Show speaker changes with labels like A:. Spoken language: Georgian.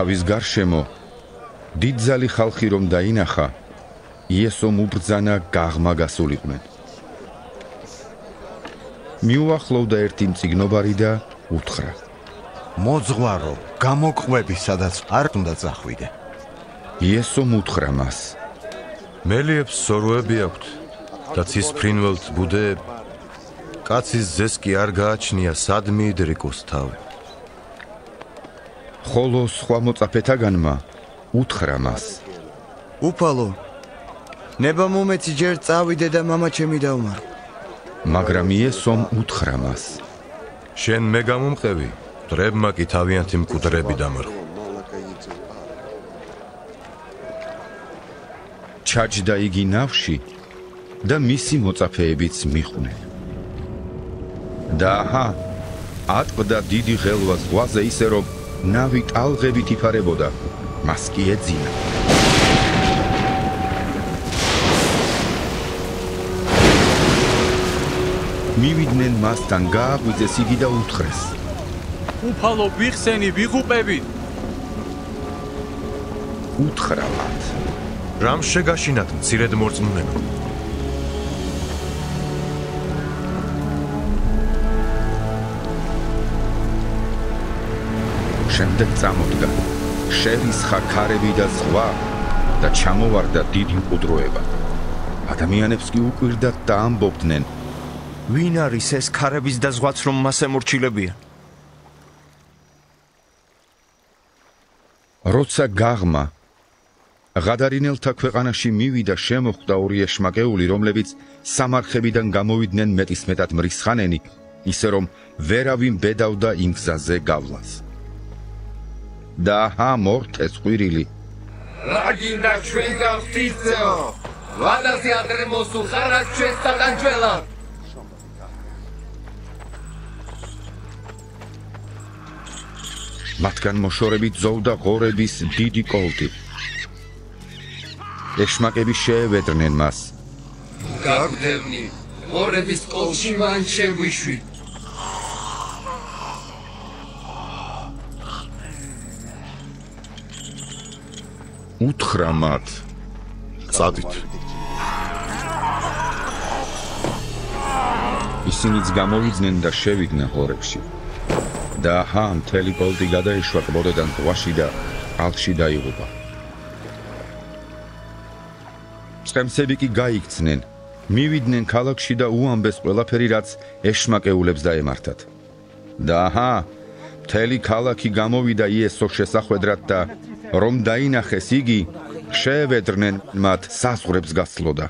A: თავის გარშემო დიდძალი ხალხი რომ დაინახა, იესომ უბრძანა გაღმა გასულიყვნენ. მიუახლოვდა ერთი მწიგნობარი და უთხრა:
B: მოძღვარო, გამოყვები, სადაც არ უნდა წახვიდე.
A: იესომ უთხრა მას:
C: მელიებს სოროები აქვთ და ცისფრინველთ ბუდეები. კაცის ძეს კი არ გააჩნია სად მიიდრიკოს თავი.
A: ხოლო სხვა მოწაფეთაგანმა უთხრა მას:
D: უფალო, ნება მომეცი ჯერ წავიდე და მამაჩემი დავმარო.
A: მაგრამ იესომ უთხრა მას:
C: შენ მე გამომყევი, მტრებმა კი თავიანთი მკვდრები დამარხო.
A: ჩაჯდა იგი ნავში და მისი მოწაფეებიც მიხვდნენ. და აჰა, ატყდა დიდი ღელვა ზღვაზე ისე რომ ნავი ტალღებით იფარებოდა, მას კი ეძინა. მივიდნენ მასთან, გააღვიძეს იგი და უთხრეს:
E: უფალო, ვიხსენი, ვიღუპები.
A: უთხრა მათ:
C: რამ შეგაშინათ მცირედ მორწმუნეო?
A: შემდეგ წამოდგა, შერისხა ქარები და ზღვა და ჩამოვარდა დიდი მყუდროება. ადამიანებს კი უკვირდათ და ამბობდნენ:
D: ვინ არის ეს ქარების და ზღვაც რომ მას ემორჩილებიან?
A: როცა გაღმა ღადარინელთა ქვეყანაში მივიდა, შემოხვდა ორი ეშმაკეული, რომლებიც სამარხებიდან გამოვიდნენ მეტისმეტად მრისხანენი, ისე რომ ვერავინ ბედავდა იმ გზაზე გავლას. და აჰა, მორთეს ყვირილი.
F: რა გინდა ჩვენ გავხდითო? ვადაზე ადრე მოსულ ხარ აქ ჩვენს საგანჯველად.
A: მათგან მოშორებით ზოვდა ღორების დიდი კოლტი. ეშმაკები შეევედრნენ მას.
F: გაგვდევნი, ღორების კოლში მან შეგვიშვი.
A: უთხრა მათ:
C: წადით.
A: ისინიც გამოვიძნენ და შევიდნენ ღორებში. და აჰა, მთელი კოლტი გადაეშვა ყბოდედან ზღვაში და ალში დაიღუპა. მწყემსები კი გაიქცნენ, მივიდნენ ქალაქში და უამბეს ყველაფერი, რაც ეშმაკეულებს დაემართათ. და აჰა, მთელი ქალაქი გამოვიდა იესოს შესახვედრად და რომ დაინახეს იგი, შეევედრნენ მათ საზღვრებს გასწლოდა.